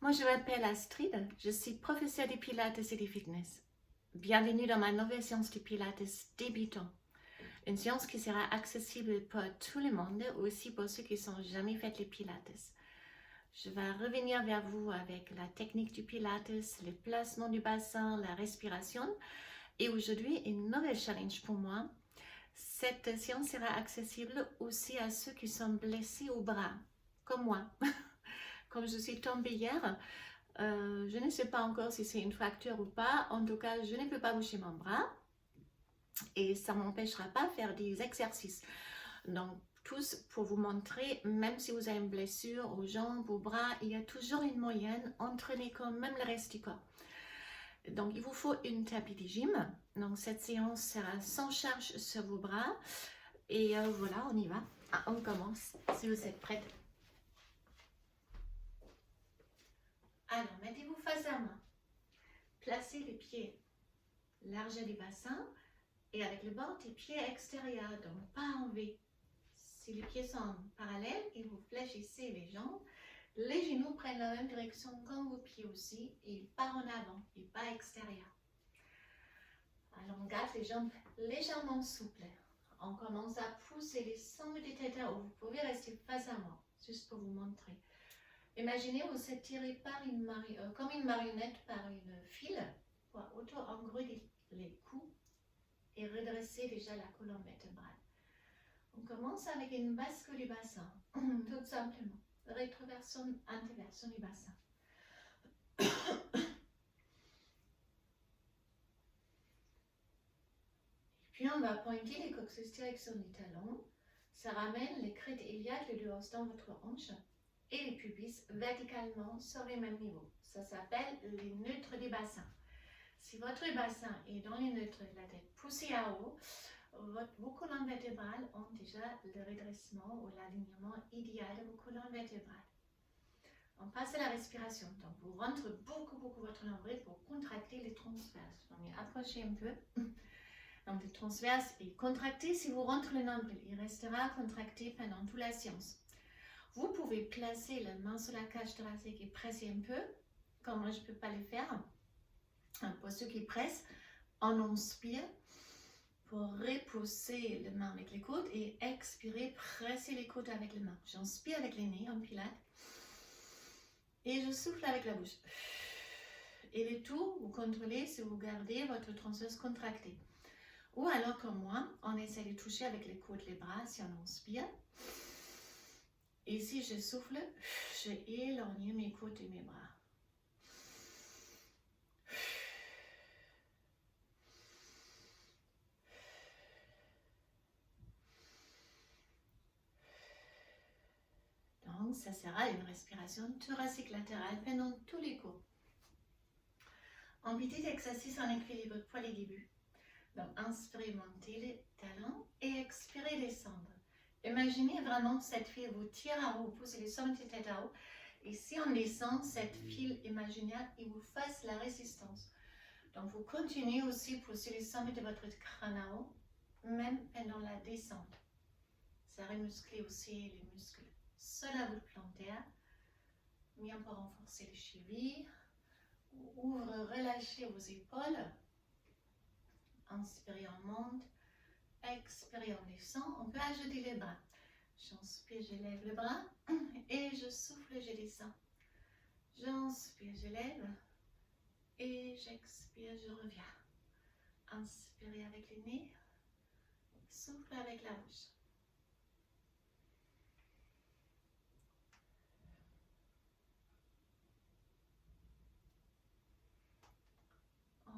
Moi, je m'appelle Astrid, je suis professeure de Pilates et de fitness. Bienvenue dans ma nouvelle séance de Pilates débutant. Une séance qui sera accessible pour tout le monde, aussi pour ceux qui n'ont jamais fait les Pilates. Je vais revenir vers vous avec la technique du Pilates, le placement du bassin, la respiration. Et aujourd'hui, une nouvelle challenge pour moi. Cette séance sera accessible aussi à ceux qui sont blessés au bras, comme moi. Comme je suis tombée hier, je ne sais pas encore si c'est une fracture ou pas. En tout cas, je ne peux pas bouger mon bras et ça ne m'empêchera pas de faire des exercices. Donc, tous pour vous montrer, même si vous avez une blessure aux jambes, aux bras, il y a toujours une moyenne, entraîner quand même le reste du corps. Donc, il vous faut une tapis de gym. Donc, cette séance sera sans charge sur vos bras. Et voilà, on y va. On commence, si vous êtes prêts. Alors, mettez-vous face à moi. Placez les pieds large du bassin et avec le bord des pieds extérieurs, donc pas en V. Si les pieds sont parallèles et vous fléchissez les jambes, les genoux prennent la même direction comme vos pieds aussi et ils partent en avant et pas extérieur. Alors, on garde les jambes légèrement souples. On commence à pousser les sangles des têtes à haut. Vous pouvez rester face à moi, juste pour vous montrer. Imaginez vous êtes tiré par comme une marionnette par une file pour auto-engrouiller les coups et redresser déjà la colonne vertébrale. On commence avec une bascule du bassin, tout simplement. Rétroversion, introversion du bassin. Puis on va pointer les coccyx direction du talon. Ça ramène les crêtes iliaques le dos dans votre hanche et les pubis verticalement sur les mêmes niveaux. Ça s'appelle les neutres du bassin. Si votre bassin est dans les neutres, la tête poussée à haut, vos colonnes vertébrales ont déjà le redressement ou l'alignement idéal de vos colonnes vertébrales. On passe à la respiration. Donc, vous rentrez beaucoup votre nombril pour contracter les transverses. Donc, approchez un peu. Donc, les transverses est contracté. Si vous rentrez le nombril, il restera contracté pendant toute la séance. Vous pouvez placer la main sur la cage thoracique et presser un peu, comme moi je ne peux pas le faire. Pour ceux qui pressent, on inspire pour repousser les mains avec les coudes et expirer, presser les coudes avec les mains. J'inspire avec les nez en pilates et je souffle avec la bouche. Et le tout, vous contrôlez si vous gardez votre transverse contractée. Ou alors comme moi, on essaie de toucher avec les coudes les bras si on inspire. Et si je souffle, je éloigne mes coudes et mes bras. Donc, ça sera une respiration thoracique latérale pendant tous les cours. Un petit exercice en équilibre pour les débuts. Donc, inspirez, montez les talons et expirez, descendre. Imaginez vraiment cette file vous tire à haut, vous poussez les sommets de tête à haut. Et si on descend, cette file imaginaire, il vous fasse la résistance. Donc, vous continuez aussi à pousser les sommets de votre crâne à haut, même pendant la descente. Ça remuscle aussi les muscles sur la voûte plantaire. Bien pour renforcer les chevilles. Ouvre, relâchez vos épaules. Inspirez, on monte. Expirez, on descend. On peut ajouter les bras. J'inspire, je lève le bras. Et je souffle, je descends. J'inspire, je lève. Et j'expire, je reviens. Inspirez avec les nez. Souffle avec la bouche.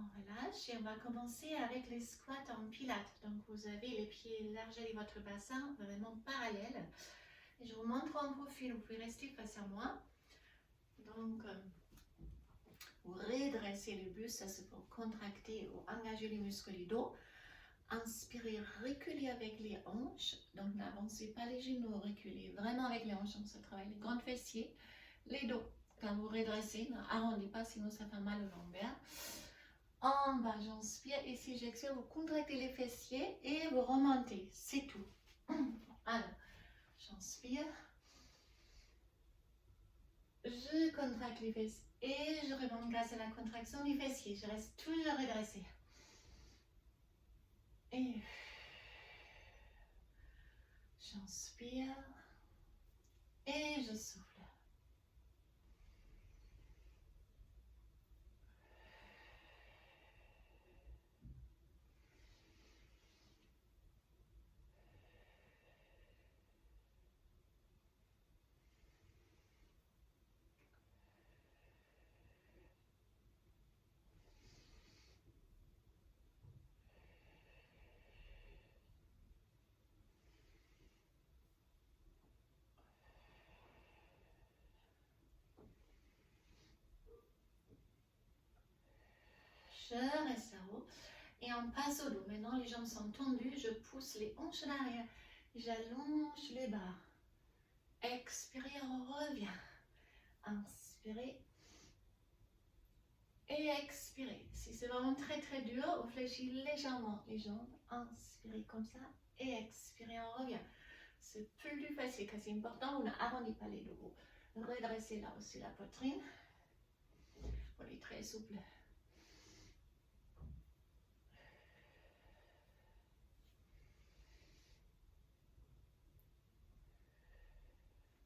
On relâche et on va commencer avec les squats en pilates. Donc vous avez les pieds larges de votre bassin, vraiment parallèles. Et je vous montre en profil, vous pouvez rester face à moi. Donc vous redressez le buste, ça c'est pour contracter ou engager les muscles du dos. Inspirez, reculez avec les hanches. Donc n'avancez pas les genoux, reculez vraiment avec les hanches. Donc ça travaille les grands fessiers, les dos. Quand vous redressez, n'arrondissez pas sinon ça fait mal au lombaire. En bas, j'inspire et si j'expire, vous contractez les fessiers et vous remontez. C'est tout. Alors, j'inspire. Je contracte les fesses et je remonte grâce à la contraction du fessier. Je reste toujours redressée. Et j'inspire et je souffle. Je reste là-haut et on passe au dos. Maintenant, les jambes sont tendues. Je pousse les hanches en arrière. J'allonge les bras. Expirez, on revient. Inspirez. Et expirez. Si c'est vraiment très très dur, on fléchit légèrement les jambes. Inspirez comme ça. Et expirez, on revient. C'est plus facile. Car c'est important, on n'arrondit pas les dos. Redressez là aussi la poitrine. On est très souple.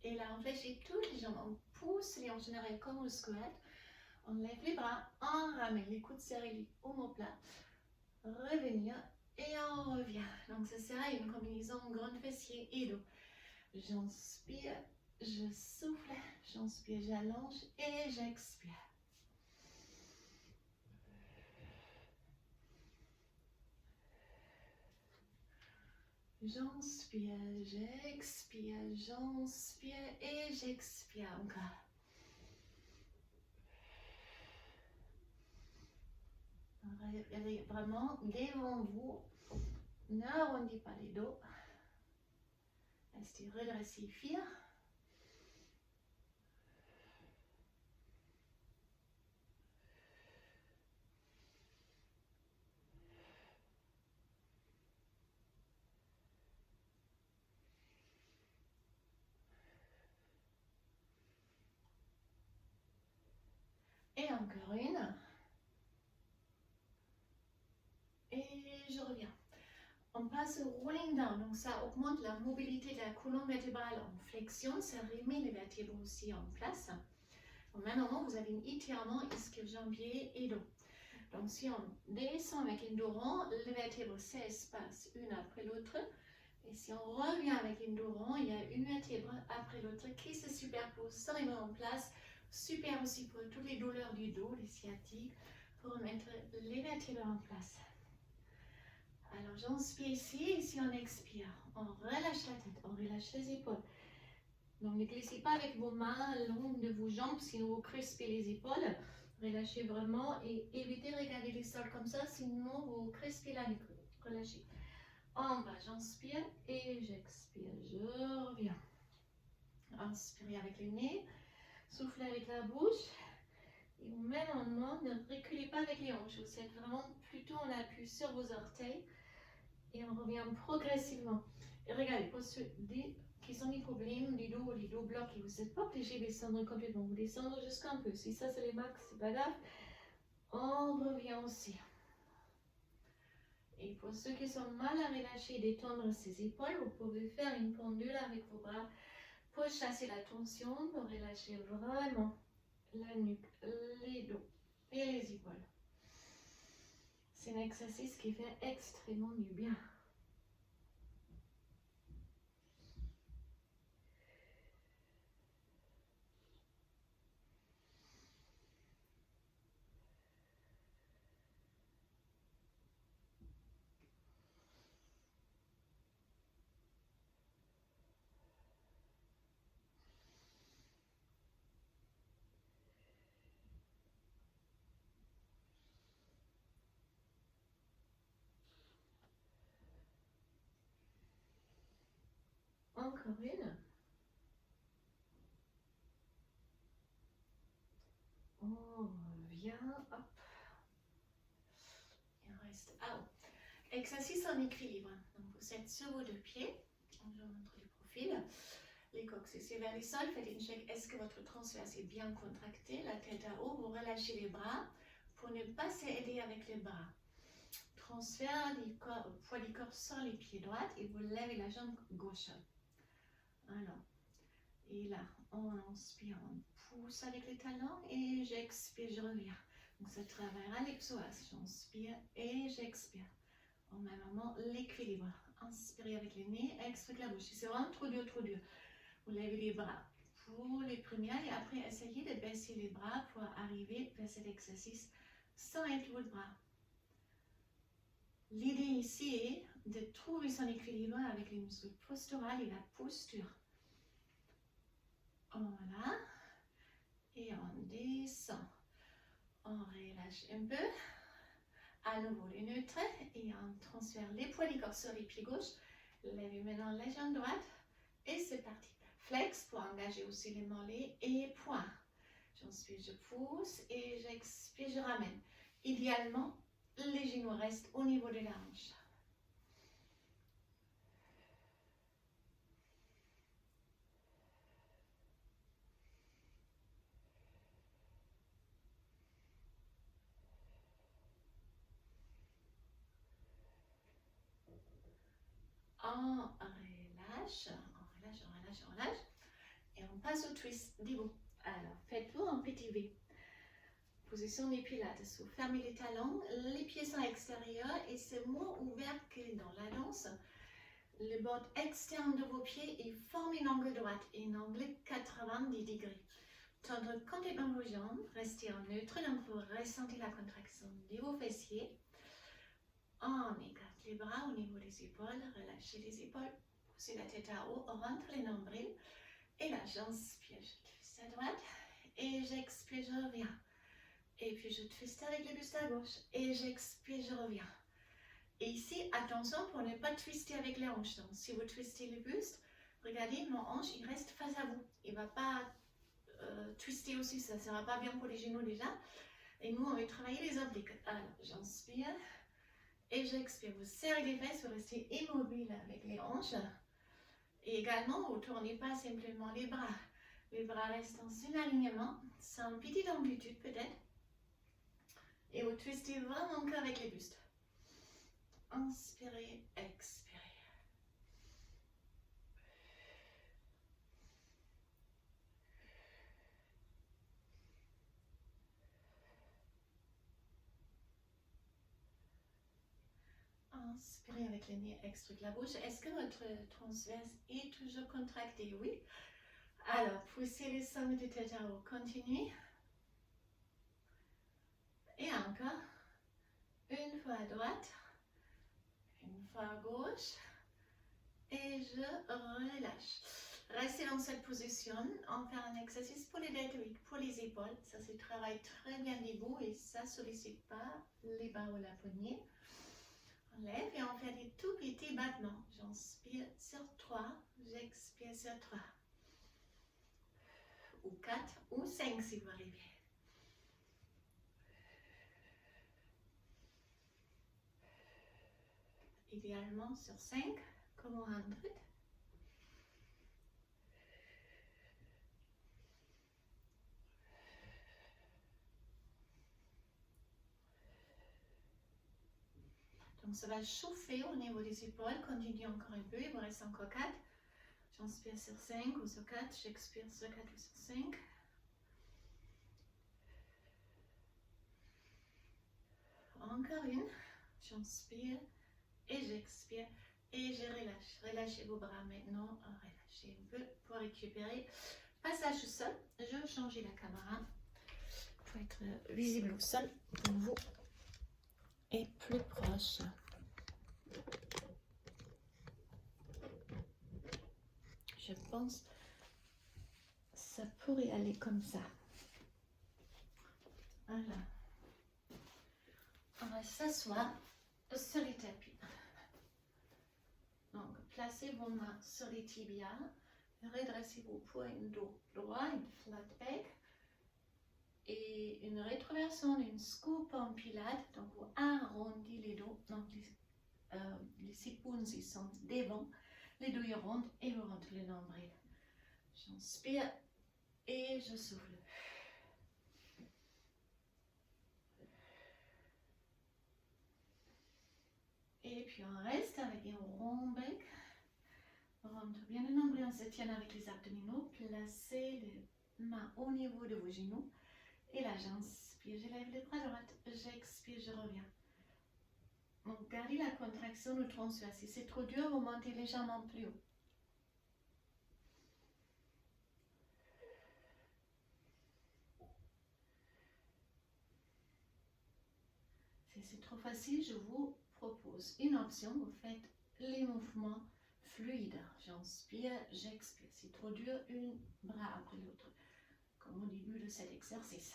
Et là, on fléchit toutes les jambes. On pousse les hanches en arrière comme au squat. On lève les bras, on ramène les coudes serrés, les omoplates. Revenir et on revient. Donc, ça sera une combinaison grand fessier et dos. J'inspire, je souffle, j'inspire, j'allonge et j'expire. J'inspire, j'expire, j'inspire et j'expire encore. Regardez vraiment devant vous. N'arrondissez pas les dos. Restez redressé, fier. Et encore une. Et je reviens. On passe au rolling down, donc ça augmente la mobilité de la colonne vertébrale en flexion, ça remet les vertèbres aussi en place. Donc maintenant, vous avez un étirement ischio-jambier et dos. Donc si on descend avec un dos rond, les vertèbres s'espacent une après l'autre. Et si on revient avec un dos rond, il y a une vertèbre après l'autre qui se superpose, ça remet en place. Super aussi pour toutes les douleurs du dos, les sciatiques, pour mettre les vertèbres en place. Alors j'inspire ici on expire. On relâche la tête, on relâche les épaules. Donc ne glissez pas avec vos mains longues de vos jambes, sinon vous crispez les épaules. Relâchez vraiment et évitez de regarder les sols comme ça, sinon vous crispez la nuque. Relâchez. En bas, j'inspire et j'expire. Je reviens. Inspirez avec le nez, soufflez avec la bouche. Et maintenant, ne reculez pas avec les hanches. Vous êtes vraiment plutôt en appui sur vos orteils. Et on revient progressivement. Et regardez, pour ceux qui ont des problèmes, les dos bloqués, vous n'êtes pas obligé de descendre complètement. Vous descendez jusqu'un peu. Si ça c'est les max, c'est pas grave. On revient aussi. Et pour ceux qui sont mal à relâcher, détendre ses épaules, vous pouvez faire une pendule avec vos bras pour chasser la tension, pour relâcher vraiment la nuque, les dos et les épaules. C'est un exercice qui fait extrêmement du bien. Encore une. On revient, hop. Et on reste à haut. Exercice en équilibre. Donc vous êtes sur vos deux pieds. Je vous montre le profil. les coccyx et vers les sols. Faites une check. Est-ce que votre transverse est bien contracté? La tête à haut, vous relâchez les bras pour ne pas s'aider avec les bras. Transfert du corps, poids du corps sur les pieds droits et vous levez la jambe gauche. Alors, et là, on inspire, on pousse avec les talons et j'expire, je reviens. Donc ça travaillera l'ipsoas. J'inspire et j'expire. En même moment, l'équilibre. Inspirez avec les nez, expirez avec la bouche. Si c'est vraiment trop dur, vous levez les bras pour les premières et après essayez de baisser les bras pour arriver vers cet exercice sans être le bras. L'idée ici est de trouver son équilibre avec les muscles posturales et la posture. Voilà. Et on descend. On relâche un peu. À nouveau les neutres et on transfère les poids du corps sur les pieds gauches. Levez maintenant la jambe droite et c'est parti. Flex pour engager aussi les mollets et poings. J'inspire, je pousse et j'expire, je ramène. Idéalement, les genoux restent au niveau de la hanche. On relâche, on relâche, on relâche, on relâche. Et on passe au twist debout. Alors, faites-vous un petit V. Position des pieds là-dessous. Fermez les talons, les pieds sont extérieurs et c'est moins ouvert que dans la danse. Le bord externe de vos pieds et forme une angle droite et un angle 90 degrés. Tendre complètement vos jambes, restez en neutre, donc vous ressentez la contraction de vos fessiers. On écarte les bras au niveau des épaules, relâchez les épaules, poussez la tête à haut, rentre les nombrils. Et là, j'inspire, je twiste à droite et j'expire, je reviens. Et puis je twiste avec le buste à gauche et j'expire, je reviens. Et ici, attention pour ne pas twister avec les hanches. Donc, si vous twistez le buste, regardez, mon hanche, il reste face à vous. Il ne va pas twister aussi, ça ne sera pas bien pour les genoux déjà. Et nous, on va travailler les obliques. Alors, j'inspire et j'expire. Vous serrez les fesses, vous restez immobile avec les hanches. Et également, vous ne tournez pas simplement les bras. Les bras restent dans un alignement, sans une petite amplitude peut-être. Et vous twistez vraiment encore avec les bustes. Inspirez, expirez. Inspirez avec les nez, expirez la bouche. Est-ce que votre transverse est toujours contracté? Oui. Alors, poussez les sommets de tête à haut. Continuez. Et encore. Une fois à droite. Une fois à gauche. Et je relâche. Restez dans cette position. On fait un exercice pour les deltoïdes, pour les épaules. Ça se travaille très bien debout et ça ne sollicite pas les bas ou la poignée. On lève et on fait des tout petits battements. J'inspire sur 3, j'expire sur 3. Ou 4 ou 5 si vous arrivez. Idéalement sur 5, comme au 100. Donc ça va chauffer au niveau des épaules. Continuez encore un peu, il vous reste encore 4. J'inspire sur 5 ou sur 4, j'expire sur 4 ou sur 5. Encore une, j'inspire et j'expire et je relâche. Relâchez vos bras maintenant, relâchez un peu pour récupérer. Passage au sol, je vais changer la caméra pour être visible au sol pour vous et plus proche. Je pense que ça pourrait aller comme ça. Voilà. On va s'asseoir sur les tapis. Donc, placez vos mains sur les tibias. Redressez vos poings dos droit, une flat back. Et une rétroversion d'une scoop en pilate. Donc, vous arrondissez les dos. Donc, les épaules, ils sont devant. Les douilles rondes et vous rentrez le nombril. J'inspire et je souffle. Et puis on reste avec un rond bec. Rentre bien le nombril, on se tient avec les abdominaux. Placez les mains au niveau de vos genoux. Et là, j'inspire, j'élève les bras droits. J'expire, je reviens. Donc, gardez la contraction du transverse. Si c'est trop dur, vous montez légèrement plus haut. Si c'est trop facile, je vous propose une option. Vous faites les mouvements fluides. J'inspire, j'expire. Si trop dur, un bras après l'autre. Comme au début de cet exercice.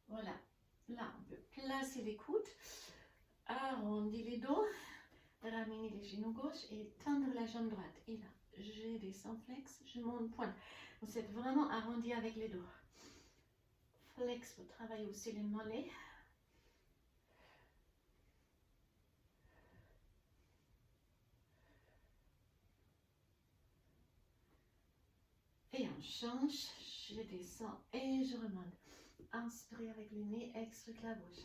Voilà. Là, on peut placer les coudes, arrondir les dos, ramener les genoux gauche et tendre la jambe droite. Et là, je descends flex, je monte pointe. Vous êtes vraiment arrondi avec les dos. Flex pour travailler aussi les mollets. Et on change, je descends et je remonte. Inspirez avec le nez, expirez avec la bouche.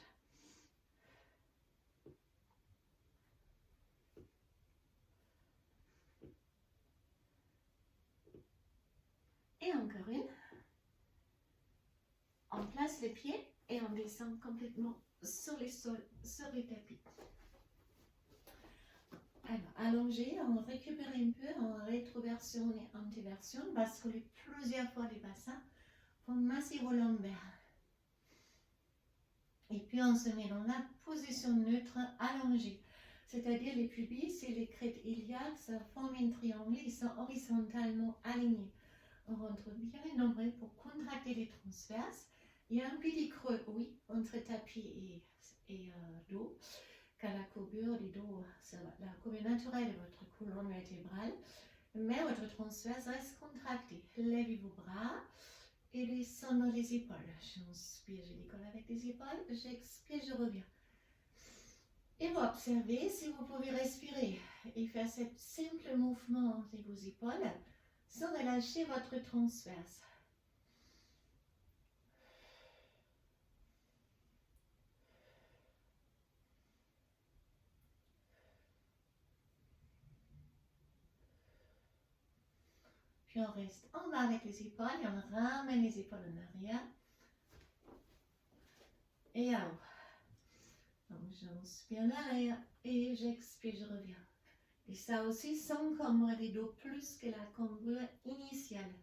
Et encore une. On place les pieds et on descend complètement sur les sols, sur les tapis. Alors, allongez, on récupère un peu en rétroversion et antiversion, basculez plusieurs fois les bassins pour masser vos lombaires. Et puis on se met dans la position neutre allongée, c'est-à-dire les pubis et les crêtes iliaques, ça forme un triangle, ils sont horizontalement alignés. On rentre bien les nombrils pour contracter les transverses. Il y a un petit creux, oui, entre tapis et dos. Car la courbure du dos, c'est la courbure naturelle de votre colonne vertébrale, mais votre transverse reste contracté. Levez vos bras et descendez les épaules. J'inspire, je décolle avec les épaules, j'expire, je reviens. Et vous observez si vous pouvez respirer et faire ce simple mouvement de vos épaules sans relâcher votre transverse. Puis on reste en bas avec les épaules et on ramène les épaules en arrière. Et en haut. Donc j'inspire en arrière et j'expire, je reviens. Et ça aussi sans cambre les dos plus que la cambrure initiale.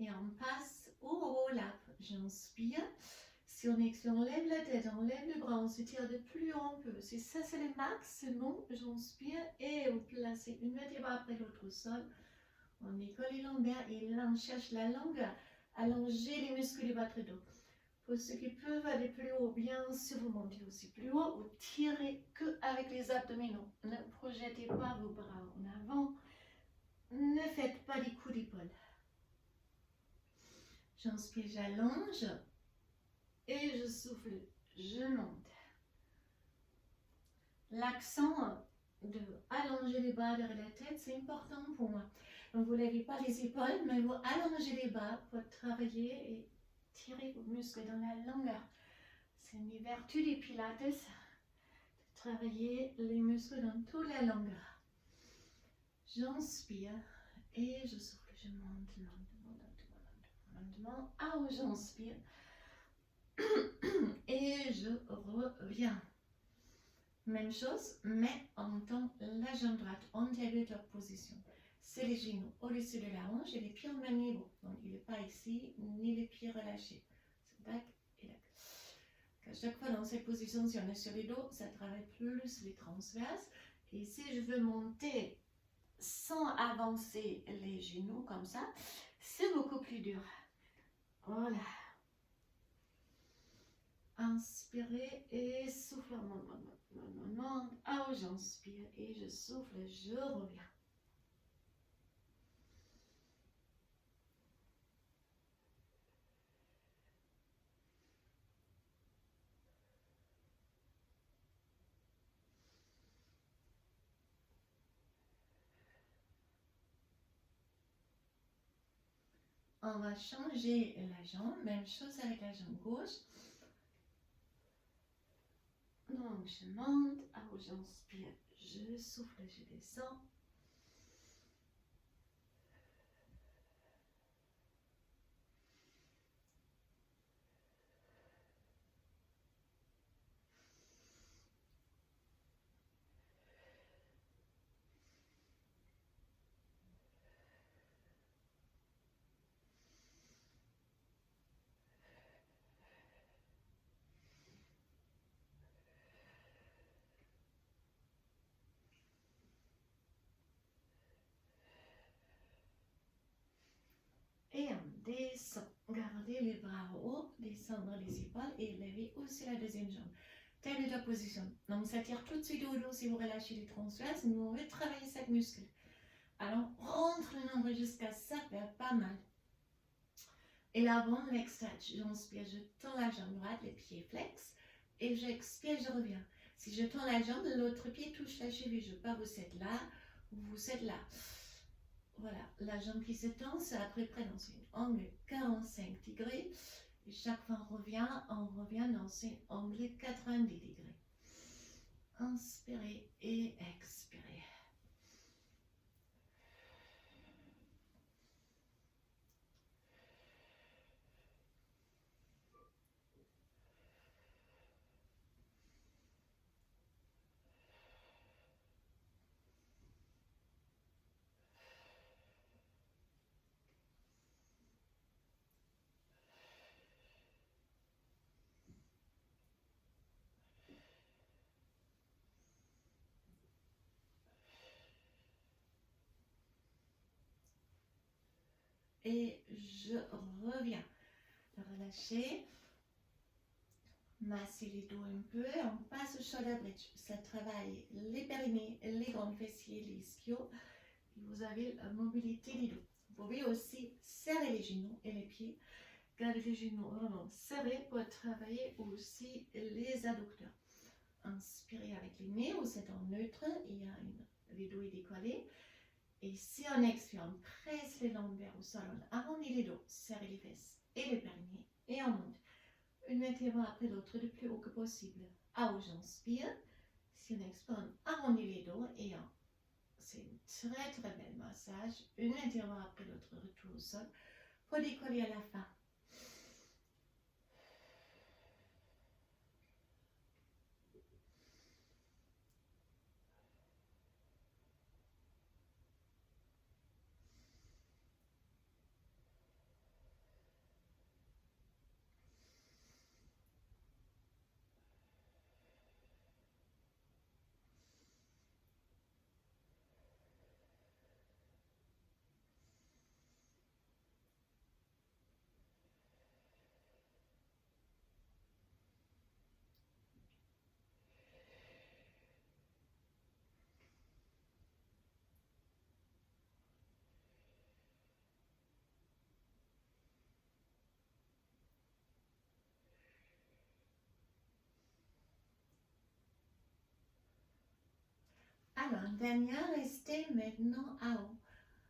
Et on passe au roll-up. J'inspire. Si on lève la tête, on lève le bras, on se tire de plus haut un peu. Si ça c'est le maximum, j'inspire et on place une vertèbre après l'autre au sol. On décolle les lombaires et là on cherche la longueur. Allongez les muscles de votre dos. Pour ceux qui peuvent aller plus haut, bien sûr vous montez aussi plus haut. Vous tirez que avec les abdominaux. Ne projetez pas vos bras en avant. Ne faites pas des coups d'épaule. J'inspire, j'allonge. Et je souffle, je monte. L'accent de allonger les bras derrière la tête, c'est important pour moi. Donc vous ne levez pas les épaules, mais vous allongez les bras pour travailler et tirer vos muscles dans la longueur. C'est une vertu des pilates, de travailler les muscles dans toute la longueur. J'inspire et je souffle, je monte lentement, lentement, lentement, lentement. Ah, j'inspire. Et je reviens. Même chose, mais en mettant la jambe droite en antérieure position. C'est les genoux au-dessus de la hanche et les pieds au même niveau. Donc il n'est pas ici, ni les pieds relâchés. C'est tac et tac. À chaque fois dans cette position, si on est sur les dos, ça travaille plus les transverses. Et si je veux monter sans avancer les genoux comme ça, c'est beaucoup plus dur. Voilà. Inspirez et soufflez. Ah, j'inspire et je souffle, je reviens. On va changer la jambe, même chose avec la jambe gauche. Donc je monte, j'inspire, je souffle, je descends. Et on descend. Gardez les bras hauts, descendre les épaules et lever aussi la deuxième jambe. Telle est la position. Donc ça tire tout de suite au dos si vous relâchez les transverses. Nous on veut travailler cette muscle. Alors rentre le nombril jusqu'à ça, fait pas mal. Et l'avant, leg stretch. J'inspire, je tends la jambe droite, les pieds flex. Et j'expire, je reviens. Si je tends la jambe, l'autre pied touche la cheville. Je pars, vous êtes là, vous êtes là. Voilà, la jambe qui se tend, c'est à peu près dans un angle 45 degrés. Et chaque fois on revient dans un angle 90 degrés. Inspirez et expirez. Et je reviens. Relâchez. Massez les dos un peu. On passe au shoulder bridge. Ça travaille les périnées, les grands fessiers, les ischios. Et vous avez la mobilité des dos. Vous pouvez aussi serrer les genoux et les pieds. Gardez les genoux vraiment serrés pour travailler aussi les adducteurs. Inspirez avec les nez, vous êtes en neutre. Il y a les dos décollés. Et si on expire, on presse les lombaires au sol, on arrondit les dos, serre les fesses et les périnées et on monte. Une vertèbre après l'autre le plus haut que possible. J'inspire. Si on expire, on arrondit les dos et c'est un très très bel massage. Une vertèbre après l'autre, retour au sol pour décoller à la fin. Alors, dernière, restez maintenant à haut.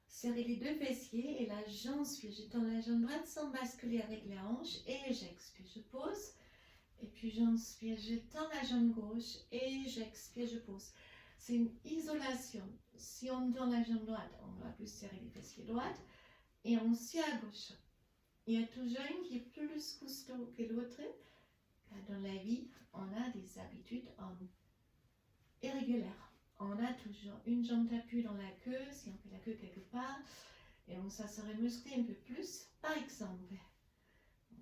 Serrez les deux fessiers et là j'inspire, je tends la jambe droite sans basculer avec la hanche et j'expire, je pose. Et puis j'inspire, je tends la jambe gauche et j'expire, je pose. C'est une isolation. Si on tend la jambe droite, on va plus serrer les fessiers droites et on suit à gauche. Il y a toujours une qui est plus costaud que l'autre. Car dans la vie, on a des habitudes irrégulières. On a toujours une jambe d'appui dans la queue, si on fait la queue quelque part, et ça serait musclé un peu plus, par exemple.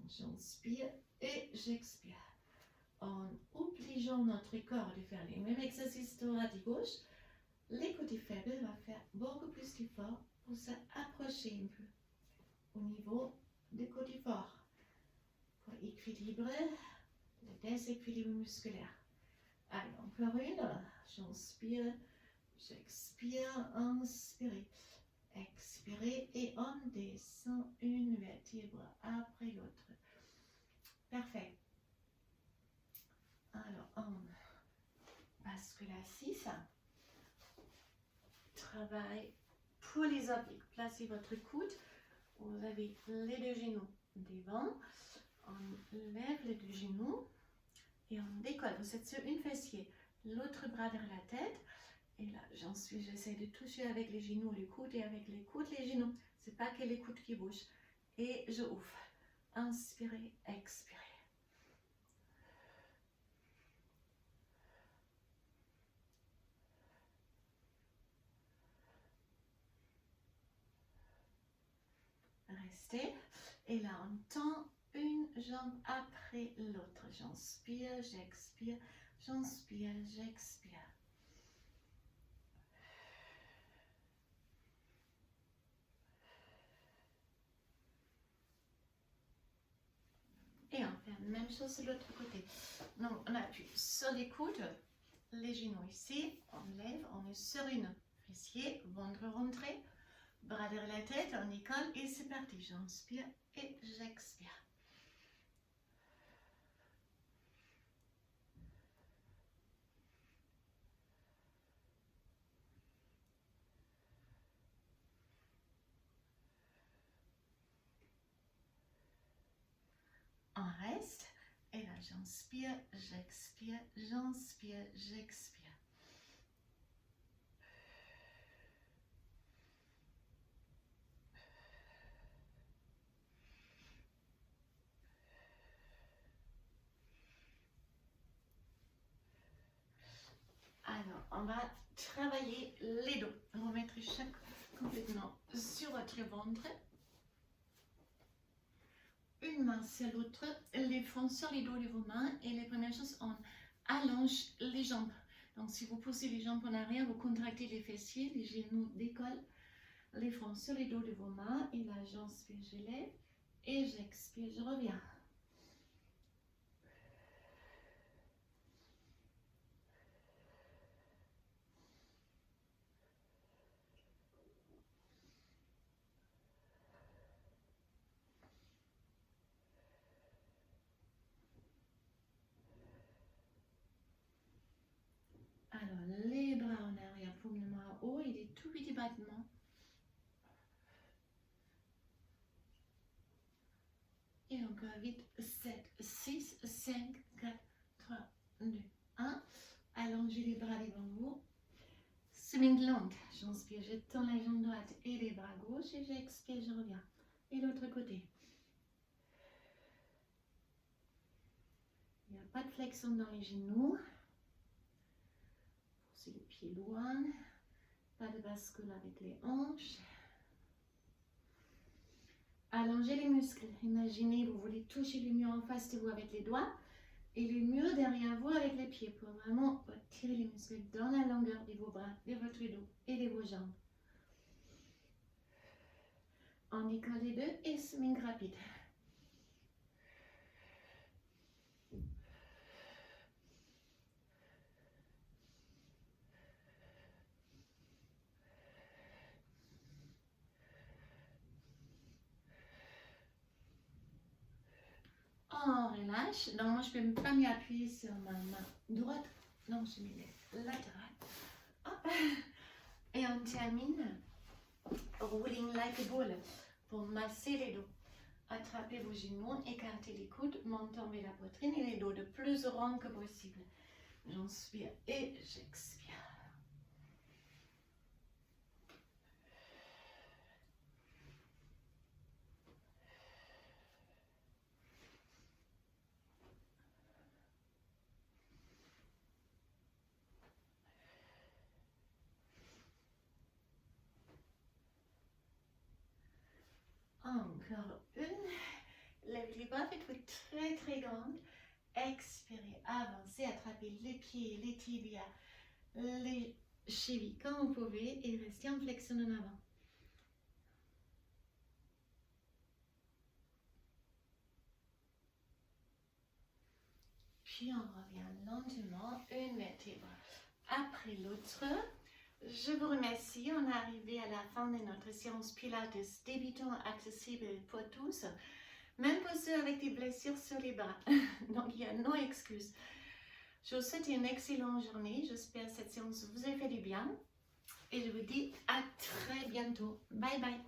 J'inspire et j'expire. En obligeant notre corps de faire les mêmes exercices droite et gauche, les côtés faibles vont faire beaucoup plus d'efforts pour s'approcher un peu au niveau des côtés forts, pour équilibrer le déséquilibre musculaire. Allez, encore une. J'inspire, j'expire, inspirez, expirez et on descend une vertèbre après l'autre. Parfait. Alors, on bascule assis. Travail pour les obliques. Placez votre coude vous avez les deux genoux devant, on lève les deux genoux et on décolle. Vous êtes sur une fessier, l'autre bras derrière la tête. Et là, j'essaie de toucher avec les genoux, les coudes, et avec les coudes, les genoux. C'est pas que les coudes qui bougent. Et je ouvre. Inspirez, expirez. Restez. Et là, on tend une jambe après l'autre. J'inspire, j'expire, j'inspire, j'expire. Et on fait la même chose de l'autre côté. Donc, on appuie sur les coudes, les genoux ici, on lève, on est sur une fessier, ventre rentré, bras derrière la tête, on décolle et c'est parti. J'inspire et j'expire. On reste. Et là, j'inspire, j'expire, j'inspire, j'expire. Alors, on va travailler les dos. Remettre chaque complètement sur votre ventre. Une main sur l'autre, les fronts sur les dos de vos mains. Et les premières choses, on allonge les jambes. Donc, si vous poussez les jambes en arrière, vous contractez les fessiers, les genoux décollent. Les fronts sur les dos de vos mains. Et là, j'inspire, je lève. Et j'expire, je reviens. Alors, les bras en arrière, paume de main en haut et des tout petits battements. Et encore vite, 7, 6, 5, 4, 3, 2, 1. Allongez les bras devant vous. Swing long. J'inspire, je tends la jambe droite et les bras gauche et j'expire, je reviens. Et l'autre côté. Il n'y a pas de flexion dans les genoux. Poussez les pieds loin. Pas de bascule avec les hanches. Allongez les muscles. Imaginez, vous voulez toucher le mur en face de vous avec les doigts et le mur derrière vous avec les pieds pour vraiment tirer les muscles dans la longueur de vos bras, de votre dos et de vos jambes. On décolle les deux et swing rapide. On relâche. Donc moi je ne peux pas m'appuyer sur ma main droite. Donc je mets les latérales. Hop. Et on termine rolling like a ball pour masser les dos. Attrapez vos genoux, écartez les coudes, montez vers la poitrine et les dos de plus rond que possible. J'inspire et j'expire. Encore une. Lèvez les bras, faites-vous très très grande. Expirez, avancez, attrapez les pieds, les tibias, les chevilles comme vous pouvez et restez en flexion en avant. Puis on revient lentement, une vertèbre après l'autre. Je vous remercie. On est arrivé à la fin de notre séance Pilates débutant accessible pour tous, même pour ceux avec des blessures sur les bras. Donc il n'y a no excuse. Je vous souhaite une excellente journée. J'espère que cette séance vous a fait du bien. Et je vous dis à très bientôt. Bye bye.